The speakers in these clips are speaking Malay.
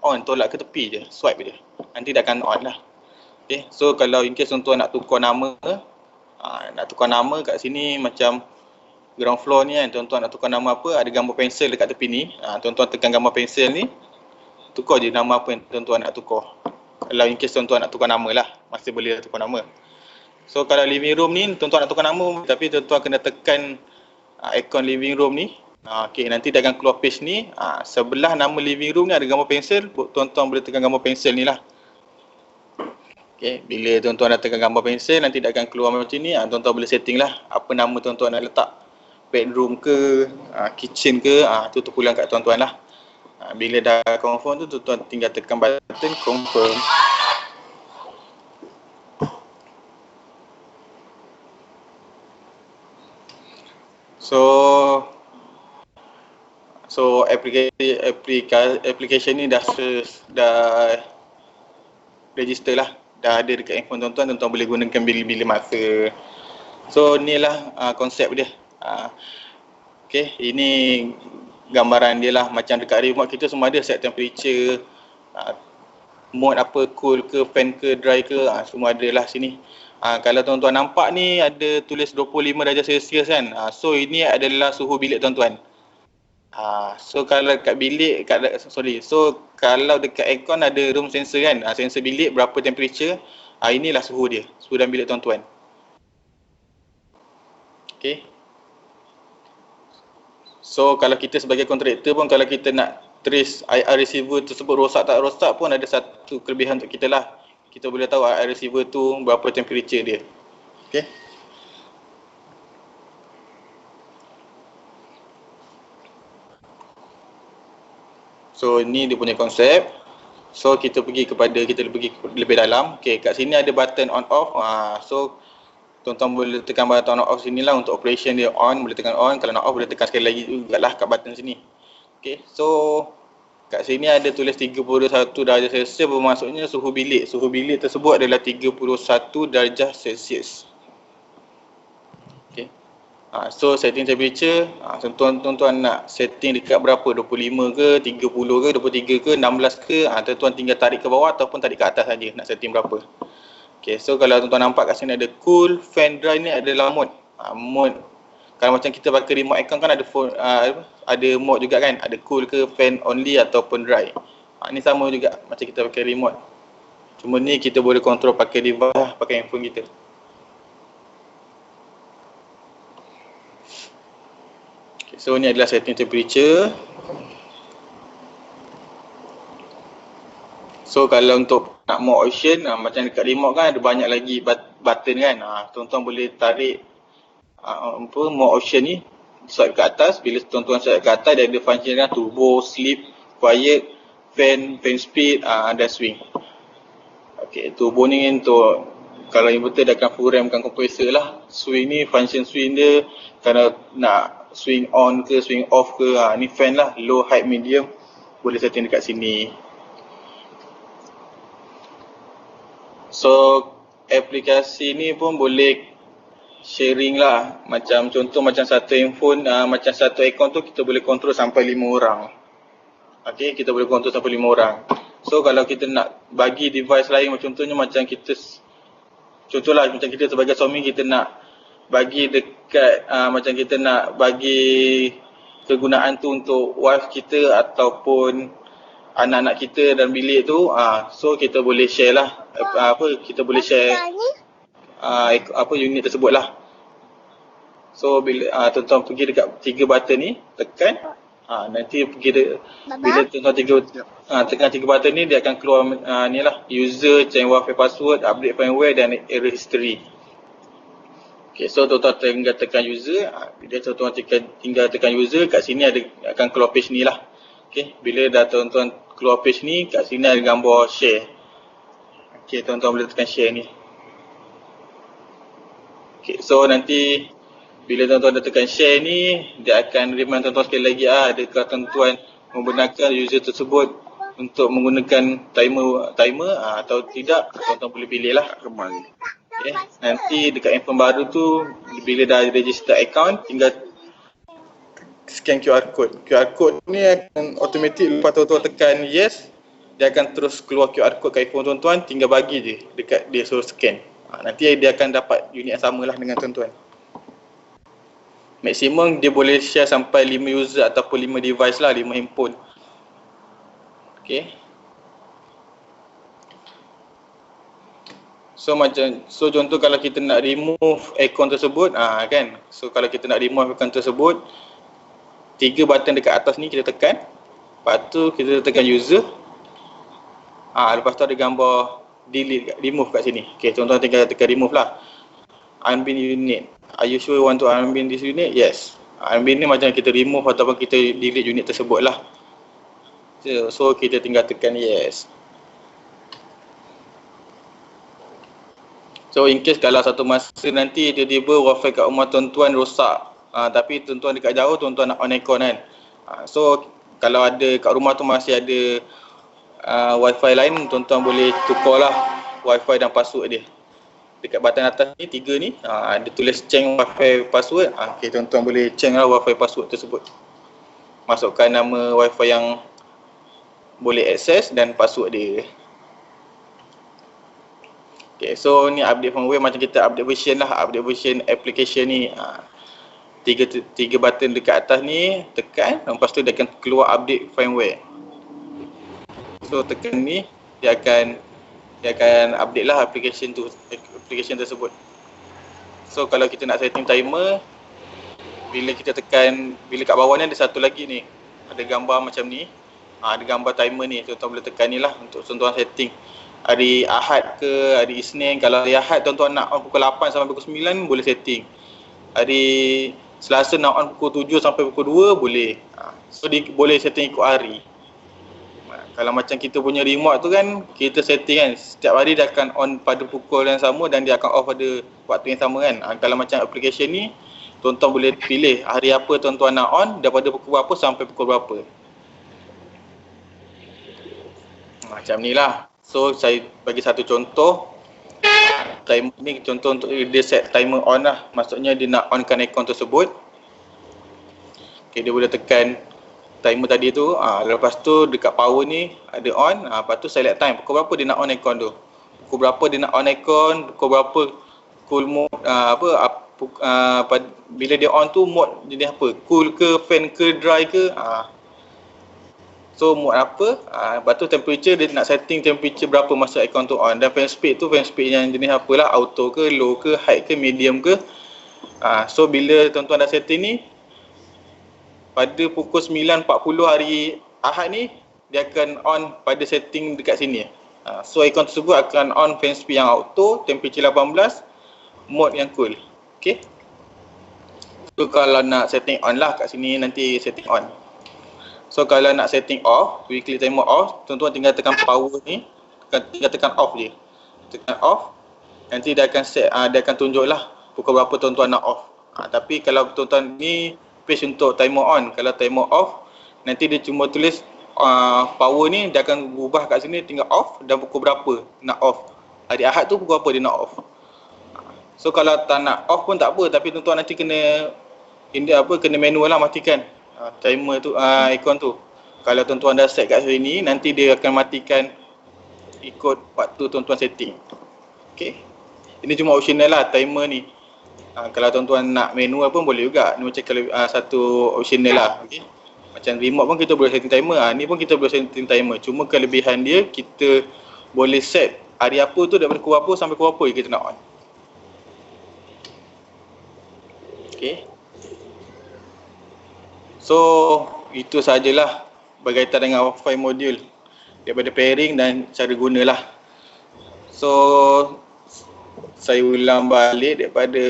on, tolak ke tepi je, swipe je. Nanti dah akan on lah. Okay, so kalau in case tuan-tuan nak tukar nama, kat sini macam ground floor ni kan, tuan-tuan nak tukar nama apa, ada gambar pensel dekat tepi ni. Tuan-tuan tekan gambar pensel ni, tukar je nama apa yang tuan-tuan nak tukar. Kalau in case tuan-tuan nak tukar nama lah, masih boleh tukar nama. So kalau living room ni, tuan-tuan nak tukar nama, tapi tuan-tuan kena tekan ikon living room ni. Okay, nanti dia akan keluar page ni. Sebelah nama living room ni ada gambar pensel, tuan-tuan boleh tekan gambar pensel ni lah. Okay, bila tuan-tuan dah tekan gambar pensel, nanti dia akan keluar macam ni. Tuan-tuan boleh setting lah apa nama tuan-tuan nak letak. Bedroom ke, kitchen ke, tu terpulang kat tuan-tuan lah. Bila dah confirm tu, tuan-tuan tinggal tekan button confirm. So application ni dah register lah, dah ada dekat handphone tuan-tuan, tuan-tuan boleh gunakan bila-bila masa. So ni lah konsep dia. Okay, ini gambaran dia lah. Macam dekat remote kita semua ada set temperature, mode apa, cool ke, fan ke, dry ke, semua ada lah sini. Kalau tuan-tuan nampak ni ada tulis 25 darjah Celsius kan. So ini adalah suhu bilik tuan-tuan. So kalau kat bilik, so kalau dekat aircon ada room sensor kan, sensor bilik berapa temperature, inilah suhu dia, suhu dalam bilik tuan-tuan. Okay. So kalau kita sebagai kontraktor pun, kalau kita nak trace IR receiver tersebut rosak tak rosak pun, ada satu kelebihan untuk kita lah. Kita boleh tahu IR receiver tu berapa temperature dia. Okay. So ni dia punya konsep. So kita pergi lebih dalam. Okay, kat sini ada button on off. So tuan-tuan boleh tekan button on off sini lah untuk operation dia on, boleh tekan on. Kalau nak off boleh tekan sekali lagi jugalah kat button sini. Okay, so kat sini ada tulis 31 darjah Celsius, bermaksudnya suhu bilik. Suhu bilik tersebut adalah 31 darjah Celsius. Okay. So setting temperature, tuan-tuan nak setting dekat berapa? 25 ke, 30 ke, 23 ke, 16 ke, tuan-tuan tinggal tarik ke bawah ataupun tarik ke atas saja nak setting berapa. Okay, so kalau tuan-tuan nampak kat sini ada cool, fan, dry ni adalah mode. Mode kalau macam kita pakai remote aircon kan ada mode juga kan, ada cool ke, fan only ataupun dry. Ni sama juga macam kita pakai remote. Cuma ni kita boleh control pakai device, pakai handphone kita. Okay, so ni adalah setting temperature. So kalau untuk nak mode option, macam dekat remote kan ada banyak lagi button kan. Tuan-tuan boleh tarik mode option ni, swipe ke atas. Bila tuan-tuan swipe ke atas, dia ada function lah, turbo, sleep, quiet, fan speed, dan swing. Okay, turbo ni untuk kalau inverter dia akan full ramkan kompresor lah. Swing ni, function swing dia kalau nak swing on ke, swing off ke, ni fan lah, low, high, medium, boleh setting dekat sini. So aplikasi ni pun boleh sharing lah. Macam contoh macam satu handphone, macam satu aircon tu kita boleh kontrol sampai 5 orang. Okay, kita boleh kontrol sampai 5 orang. So kalau kita nak bagi device lain, contohnya macam kita, contohlah macam kita sebagai suami, kita nak bagi dekat, macam kita nak bagi kegunaan tu untuk wife kita ataupun anak-anak kita dalam bilik tu, so kita boleh share lah, kita boleh share unit tersebut lah. So bila tuan-tuan pergi dekat 3 button ni, tekan, nanti pergi bila tuan-tuan tekan 3 button ni, dia akan keluar ni lah, user, change wifi password, update firmware dan error history. Okay, so tuan-tuan tinggal tekan user, bila tuan-tuan tinggal tekan user, kat sini akan keluar page ni lah. Okay, bila dah tuan-tuan keluar page ni, kat sini ada gambar share. Okay, tuan-tuan boleh tekan share ni. Okay, so nanti bila tuan-tuan dah tekan share ni, dia akan remind tuan-tuan sekali lagi, adakah tuan-tuan membenarkan user tersebut untuk menggunakan timer atau tidak. Tuan-tuan boleh pilih lah. Okay, nanti dekat handphone baru tu, bila dah register account, tinggal scan QR code. QR code ni akan automatic lepas tuan-tuan tekan yes, dia akan terus keluar QR code kat iPhone tuan-tuan, tinggal bagi je dekat dia suruh scan. Nanti dia akan dapat unit yang sama lah dengan tuan-tuan. Maksimum dia boleh share sampai 5 user ataupun 5 device lah, 5 handphone. Okay. So contoh kalau kita nak remove account tersebut, kan. So kalau kita nak remove account tersebut, 3 button dekat atas ni kita tekan. Lepas tu kita tekan user. Lepas tu ada gambar delete, remove kat sini. Okay, tuan-tuan tinggal tekan remove lah. Unbin unit. Are you sure you want to unbin this unit? Yes. Unbin ni macam kita remove ataupun kita delete unit tersebut lah. So kita tinggal tekan yes. So in case kalau satu masa nanti tiba-tiba wifi kat rumah tuan-tuan rosak, tapi tuan-tuan dekat jauh, tuan-tuan nak on aircon kan. So kalau ada kat rumah tu masih ada wifi lain, tuan-tuan boleh tukar lah wifi dan password dia. Dekat button atas ni, 3 ni, dia tulis change wifi password. Okay, tuan-tuan boleh change lah wifi password tersebut. Masukkan nama wifi yang boleh akses dan password dia. Okay, so ni update firmware macam kita update version lah, update version application ni. Tiga button dekat atas ni, tekan, lepas tu dia akan keluar update firmware. So tekan ni, dia akan update lah application tersebut. So kalau kita nak setting timer, bila kita tekan, bila kat bawah ni ada satu lagi ni, ada gambar macam ni, ada gambar timer ni, tuan-tuan boleh tekan ni lah untuk tuan-tuan setting. Hari Ahad ke hari Isnin, kalau hari Ahad tuan-tuan nak on pukul 8 sampai pukul 9 boleh setting. Hari Selasa nak on pukul 7 sampai pukul 2 boleh. So boleh setting ikut hari. Kalau macam kita punya remote tu kan, kita setting kan, setiap hari dia akan on pada pukul yang sama dan dia akan off pada waktu yang sama kan. Kalau macam application ni, tuan-tuan boleh pilih hari apa tuan-tuan nak on, daripada pukul berapa sampai pukul berapa. Macam ni lah. So saya bagi satu contoh. Timer ni contoh untuk dia set timer on lah. Maksudnya dia nak onkan aircon tersebut. Okay, dia boleh tekan timer tadi tu. Lepas tu dekat power ni ada on. Lepas tu select time. Pukul berapa dia nak on aircon tu. Pukul berapa dia nak on aircon. Pukul berapa cool mode bila dia on tu mode jenis apa. Cool ke, fan ke, dry ke. So mode apa, lepas tu temperature dia nak setting temperature berapa masa aircon tu on. Dan fan speed tu fan speed yang jenis apalah, auto ke, low ke, high ke, medium ke. So bila tuan-tuan dah setting ni, pada pukul 9.40 hari Ahad ni, dia akan on pada setting dekat sini. So aircon tersebut akan on fan speed yang auto, temperature 18, mode yang cool. Okay. So kalau nak setting on lah kat sini nanti setting on. So kalau nak setting off, weekly timer off, tuan-tuan tinggal tekan power ni, tinggal tekan off je. Tekan off, nanti dia akan set, dia akan tunjuk lah pukul berapa tuan-tuan nak off. Tapi kalau tuan-tuan ni page untuk timer on, kalau timer off, nanti dia cuma tulis power ni, dia akan ubah kat sini tinggal off dan pukul berapa nak off. Hari Ahad tu pukul berapa dia nak off. So kalau tak nak off pun tak apa, tapi tuan-tuan nanti kena manual lah matikan timer tu, aircon tu. Kalau tuan-tuan dah set kat sini, nanti dia akan matikan ikut waktu tuan-tuan setting. Okay. Ini cuma optional lah timer ni. Kalau tuan-tuan nak manual pun boleh juga. Ni macam satu optional lah. Okay. Macam remote pun kita boleh setting timer. Ni pun kita boleh setting timer. Cuma kelebihan dia, kita boleh set hari apa tu daripada pukul berapa sampai pukul berapa kita nak on. Okay. So itu sajalah berkaitan dengan Wi-Fi modul daripada pairing dan cara gunalah. So saya ulang balik daripada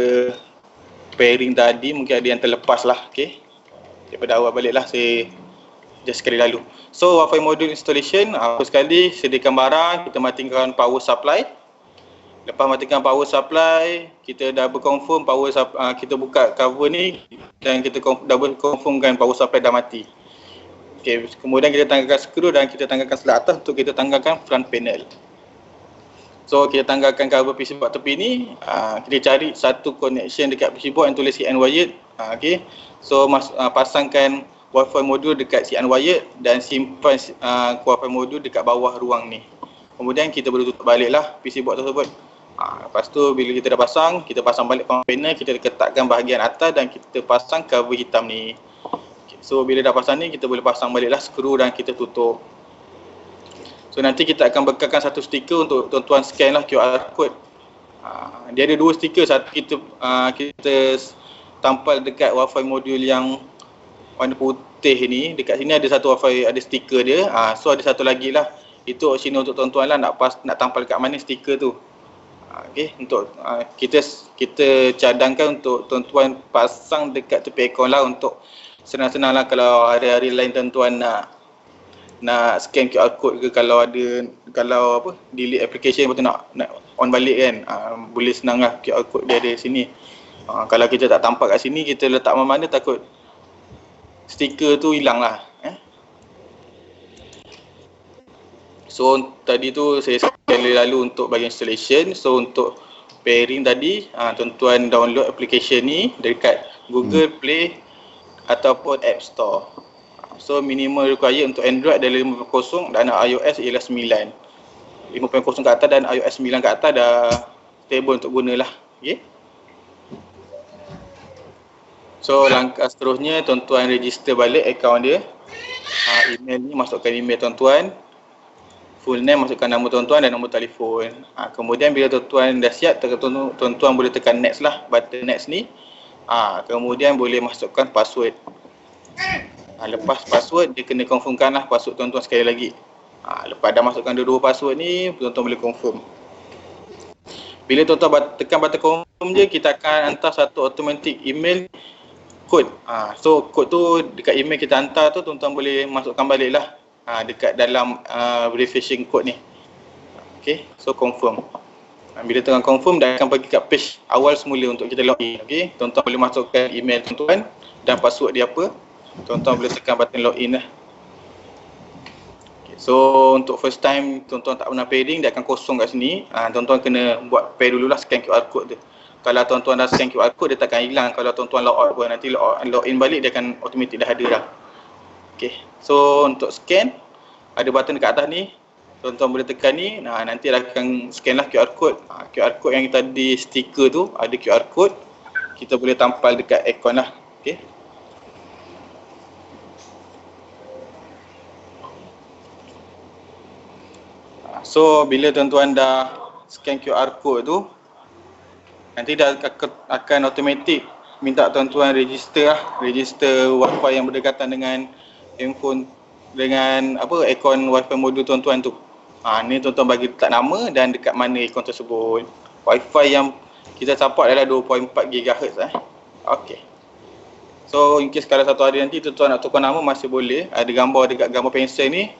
pairing tadi, mungkin ada yang terlepas lah. Okay. Daripada awal balik lah, saya just sekali lalu. So Wi-Fi modul installation, apa sekali sediakan barang, kita matikan power supply. Lepas matikan power supply, kita double confirm power kita buka cover ni dan kita double confirmkan power supply dah mati. Okay, kemudian kita tanggalkan skru dan kita tanggalkan selat atas untuk kita tanggalkan front panel. So kita tanggalkan cover PC board tepi ni, kita cari satu connection dekat PC board yang tulis CN wired. Okay. So pasangkan Wi-Fi modul dekat si unwired dan simpan Wi-Fi modul dekat bawah ruang ni. Kemudian kita boleh tutup balik lah PC board tersebut. Lepas tu bila kita dah pasang, kita pasang balik power panel, kita letakkan bahagian atas dan kita pasang cover hitam ni. So bila dah pasang ni, kita boleh pasang balik lah skru dan kita tutup. So nanti kita akan bekalkan satu stiker untuk tuan-tuan scan lah QR code. Dia ada dua stiker, satu kita tampal dekat Wi-Fi modul yang warna putih ni. Dekat sini ada satu Wi-Fi, ada stiker dia. So ada satu lagi lah, itu optional untuk tuan-tuan lah, nak tampal kat mana stiker tu. Okey, untuk kita cadangkan untuk tuan-tuan pasang dekat tepi aircon lah, untuk senang-senang lah kalau hari-hari lain tuan-tuan nak scan QR code ke, kalau delete application lepas tu nak on balik kan, boleh senang lah, QR code dia ada sini. Kalau kita tak tampak kat sini, kita letak mana-mana, takut stiker tu hilang lah. So tadi tu saya scan lalu untuk bahagian installation. So untuk pairing tadi, tuan-tuan download application ni dekat Google Play ataupun App Store. So minimal required untuk Android adalah 5.0 dan iOS ialah 9. 5.0 ke atas dan iOS 9 ke atas dah stable untuk gunalah. Okay. So langkah seterusnya, tuan-tuan register balik akaun dia. Email ni masukkan email tuan-tuan, full name masukkan nama tuan-tuan dan nombor telefon. Kemudian bila tuan-tuan dah siap, tuan-tuan boleh tekan next lah, button next ni. Kemudian boleh masukkan password. Lepas password, dia kena confirmkan lah password tuan-tuan sekali lagi. Lepas dah masukkan dua-dua password ni, tuan-tuan boleh confirm. Bila tuan-tuan tekan button confirm je, kita akan hantar satu automatic email kod. So kod tu dekat email kita hantar tu, tuan-tuan boleh masukkan balik lah dekat dalam verification code ni. Okay, so confirm. Bila tekan confirm, dah akan pergi kat page awal semula untuk kita login. Okay, tuan-tuan boleh masukkan email tuan-tuan dan password dia apa. Tuan-tuan boleh tekan button login lah. Okay, so untuk first time tuan-tuan tak pernah pairing, dia akan kosong kat sini. Tuan-tuan kena buat pair dululah, scan QR code tu. Kalau tuan-tuan dah scan QR code, dia tak akan hilang kalau tuan-tuan log out pun. Nanti login balik, dia akan automatic dah ada dah. Okay, so untuk scan, ada button dekat atas ni, tuan-tuan boleh tekan ni. Nanti akan scan lah QR code. QR code yang tadi stiker tu, ada QR code, kita boleh tampal dekat aircon lah. Okay. So bila tuan-tuan dah scan QR code tu, nanti dah akan automatic minta tuan-tuan register lah, register Wi-Fi yang berdekatan dengan handphone, dengan aircon Wi-Fi modul tuan-tuan tu. Ni tuan-tuan bagi letak nama dan dekat mana aircon tersebut. Wi-Fi yang kita support adalah 2.4 GHz. Okey. So in case kalau satu hari nanti tuan-tuan nak tukar nama, masih boleh. Ada gambar dekat gambar pensel ni,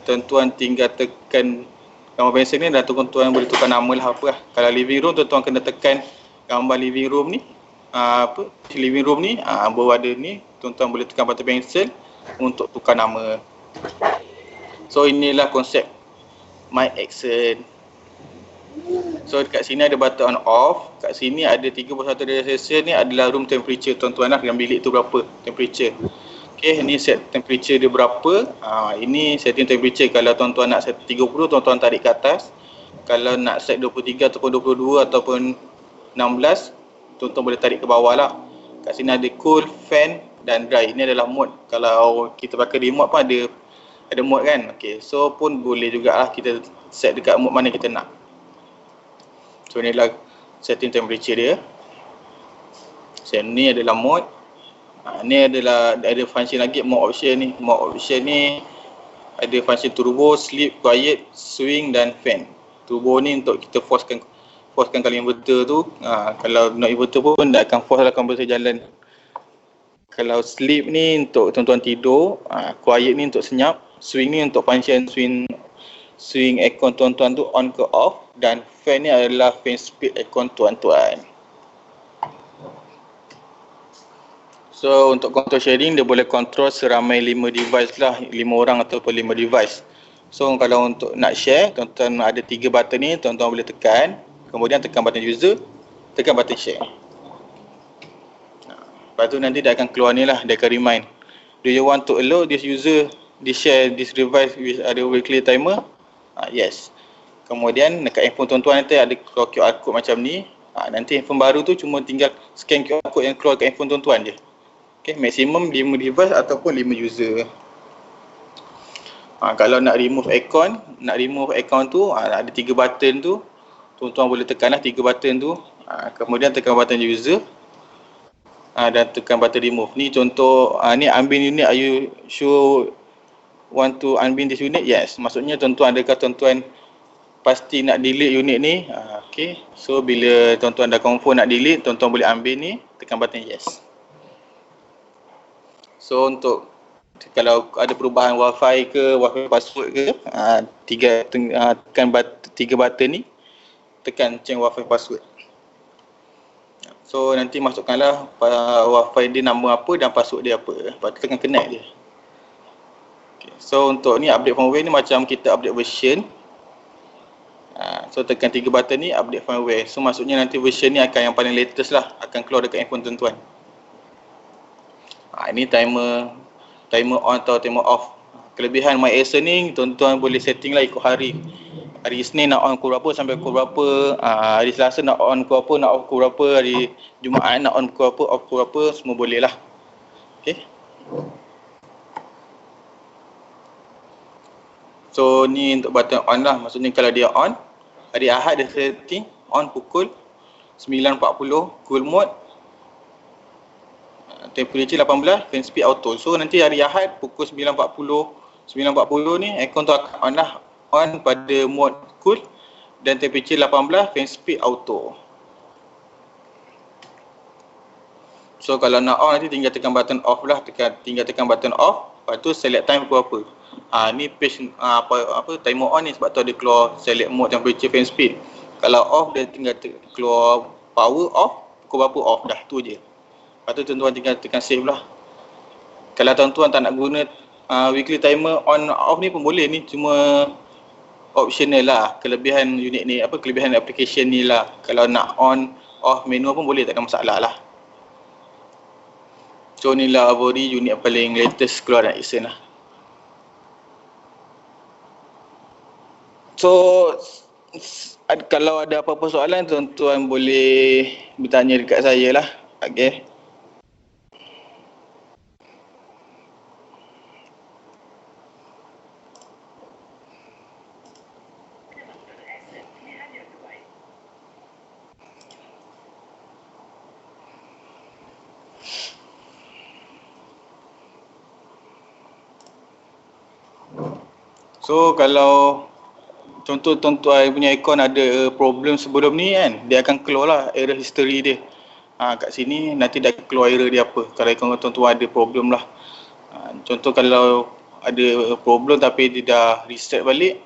tuan-tuan tinggal tekan gambar pensel ni dan tuan-tuan boleh tukar nama lah apa lah. Kalau living room, tuan-tuan kena tekan gambar living room ni. Living room ni, baru ada ni, tuan-tuan boleh tekan button pensel untuk tukar nama. So inilah konsep My Accent. So dekat sini ada button on off. Kat sini ada 31 darjah Celsius ni adalah room temperature tuan-tuan lah, dalam bilik tu berapa temperature. Okay, ni set temperature dia berapa. Ini setting temperature. Kalau tuan-tuan nak set 30, tuan-tuan tarik ke atas. Kalau nak set 23 ataupun 22 ataupun 16, tuan-tuan boleh tarik ke bawah lah. Kat sini ada cool, fan dan dry. Ini adalah mode. Kalau kita pakai remote pun ada mode kan. Okay, so pun boleh jugalah kita set dekat mode mana kita nak. So inilah setting temperature dia. So ni adalah mode. Ni adalah ada function lagi, mode option ni. Mode option ni ada function turbo, sleep, quiet, swing dan fan. Turbo ni untuk kita forcekan kalau inverter tu. Kalau not inverter pun dia akan force lah kompresor jalan. Kalau sleep ni untuk tuan-tuan tidur, quiet ni untuk senyap, swing ni untuk function swing aircon tuan-tuan tu on ke off, dan fan ni adalah fan speed aircon tuan-tuan. So untuk control sharing, dia boleh control seramai 5 device lah, 5 orang ataupun 5 device. So kalau untuk nak share, tuan-tuan ada 3 button ni, tuan-tuan boleh tekan, kemudian tekan button user, tekan button share. Lepas tu nanti dia akan keluar ni lah, dia akan remind Do you want to allow this user share this device with other weekly timer? Yes. Kemudian dekat handphone tuan-tuan nanti ada QR code macam ni. Nanti handphone baru tu cuma tinggal scan QR code yang keluar kat handphone tuan-tuan je. Okay, maksimum 5 device ataupun 5 user. Kalau nak remove account tu ada 3 button tu. Tuan-tuan boleh tekanlah 3 button tu. Kemudian tekan button user. Dan tekan button remove. Ni contoh, ni unbind unit, are you sure want to unbind this unit? Yes. Maksudnya tuan-tuan, adakah tuan-tuan pasti nak delete unit ni? Okay. So bila tuan-tuan dah confirm nak delete, tuan-tuan boleh unbind ni, tekan button yes. So untuk kalau ada perubahan wifi ke, wifi password ke, tekan 3 button ni, tekan change wifi password. So nanti masukkanlah wifi dia nama apa dan password dia apa. Lepas tu tekan connect dia. Okay. So untuk ni update firmware ni macam kita update version. So tekan 3 button ni update firmware. So maksudnya nanti version ni akan yang paling latest lah, akan keluar dekat handphone tuan-tuan. Ini timer on atau timer off. Kelebihan MyAcer ni tuan-tuan boleh setting lah ikut hari. Hari Isnin nak on pukul berapa sampai pukul berapa, hari Selasa nak on pukul berapa, nak off pukul berapa, hari Jumaat nak on pukul berapa, off pukul berapa, semua boleh lah. Okay. So ni untuk button on lah, maksudnya kalau dia on, hari Ahad dia setting on pukul 9.40, cool mode, temperature 18, fan speed auto. So nanti hari Ahad pukul 9.40 ni aircon tu akan on lah, on pada mode cool dan temperature 18, fan speed auto. So kalau nak on nanti tinggal tekan button off lah, tinggal tekan button off, lepas tu select time pukul apa. Ni page timer on ni sebab tu ada keluar select mode, temperature, fan speed. Kalau off dia tinggal keluar power off, pukul berapa off, dah tu je. Lepas tu tuan-tuan tinggal tekan save lah. Kalau tuan-tuan tak nak guna weekly timer on off ni pun boleh, ni cuma optional lah. Kelebihan unit ni, kelebihan application ni lah. Kalau nak on off manual pun boleh, tak ada masalah lah. So ni lah Avori, unit paling latest keluar dari Ixon lah. So kalau ada apa-apa soalan, tuan-tuan boleh bertanya dekat saya lah. Okay. So kalau contoh tuan-tuan punya aircon ada problem sebelum ni kan, dia akan keluar lah error history dia. Kat sini nanti dah keluar error dia apa, kalau aircon tuan-tuan ada problem lah. Contoh kalau ada problem tapi dia dah reset balik,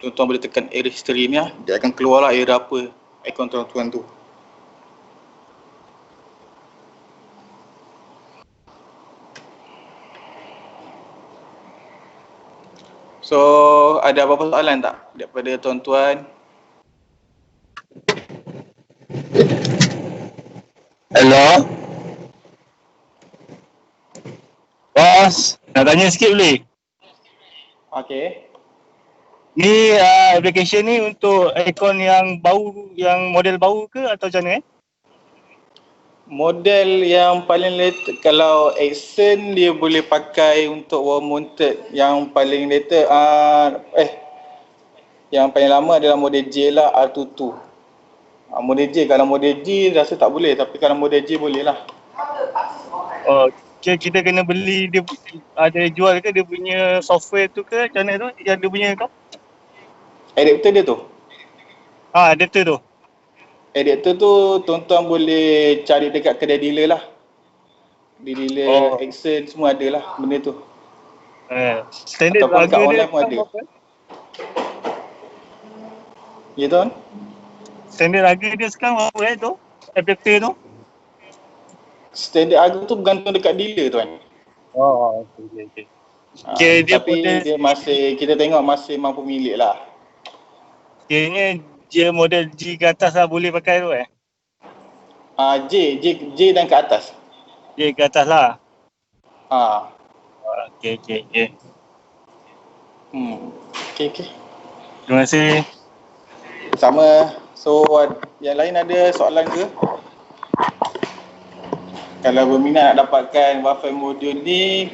tuan-tuan boleh tekan error history ni lah, dia akan keluar lah error apa aircon tuan-tuan tu. So, ada apa-apa soalan tak daripada tuan-tuan? Hello? Bos, nak tanya sikit boleh? Okay. Ni application ni untuk aircon yang baru, yang model baru ke atau macam mana Model yang paling latest, kalau Ixon dia boleh pakai untuk wall mounted. Yang paling latest, yang paling lama adalah model J lah, R22. Model J, kalau model G rasa tak boleh, tapi kalau model J boleh lah. Oh, kita kena beli, dia ada jual ke dia punya software tu ke macam mana tu yang dia punya kau? Adapter dia tu? Adapter tu? Adapter tu tuan-tuan boleh cari dekat kedai dealer lah. Di dealer Ixon semua ada lah benda tu. Standard ataupun harga kat online dia pun ada. apa? Ya tuan? Standard harga dia sekarang berapa tu? Adapter tu? Standard harga tu bergantung dekat dealer tuan. Okay. Dia tapi dia masih, kita tengok masih mampu milik lah. Kiranya dia model G ke atas lah boleh pakai tu J dan ke atas. J ke atas lah. Okay. Okay, okay. Terima kasih. Sama. So, yang lain ada soalan ke? Kalau berminat nak dapatkan Wi-Fi modul ni,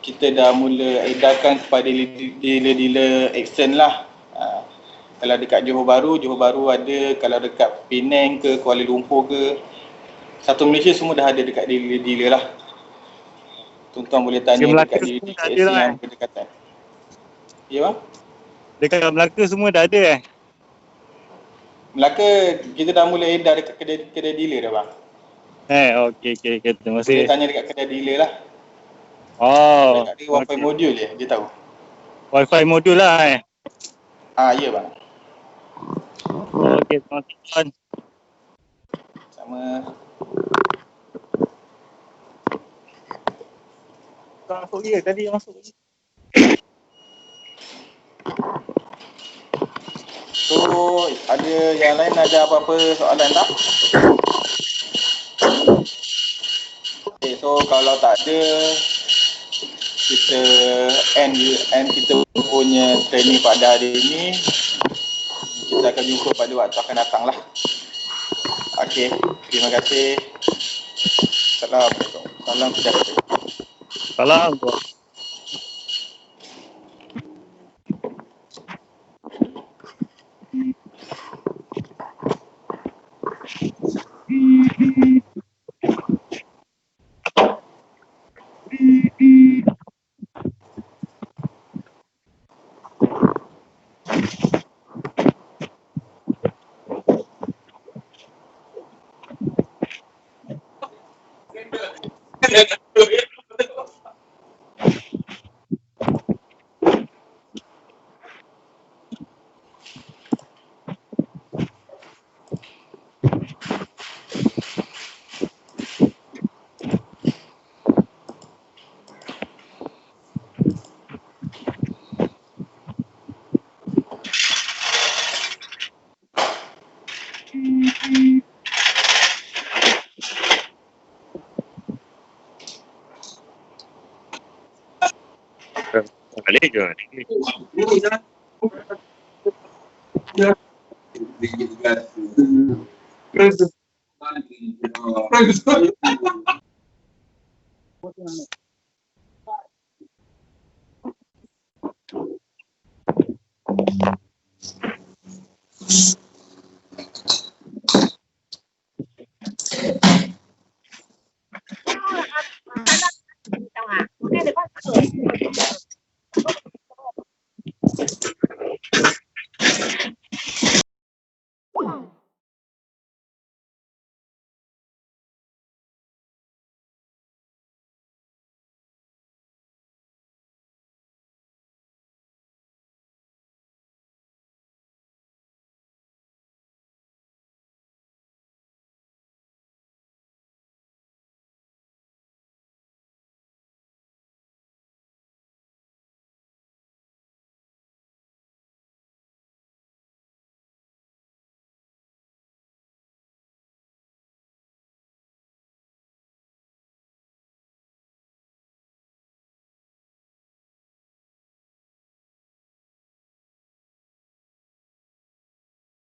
kita dah mula edarkan kepada dealer-dealer Axon lah. Kalau dekat Johor Bahru ada. Kalau dekat Penang ke, Kuala Lumpur ke, satu Malaysia semua dah ada dekat dealer-dealer lah. Tuan-tuan boleh tanya Melaka dekat semua dah dealer ada Axon lah. yang berdekatan. Ya bang? Dekat Melaka semua dah ada Melaka kita dah mula edar dekat kedai dealer dah bang. Okay. Terima Boleh kasih. tanya dekat kedai dealer lah. Oh, Dekat dia Wi-Fi modul je, dia tahu. Wi-Fi modul lah Ya bang. Okay, terima kasih Tuan. Sama. Kau masuk je, tadi masuk je. So, ada yang lain ada apa-apa soalan tak? Okay, so kalau tak ada, kita end kita punya training pada hari ini. Kita akan jumpa pada waktu akan datang lah. Okay, terima kasih. Assalamualaikum. Salam sejahtera. Salam Tuan. Balik je.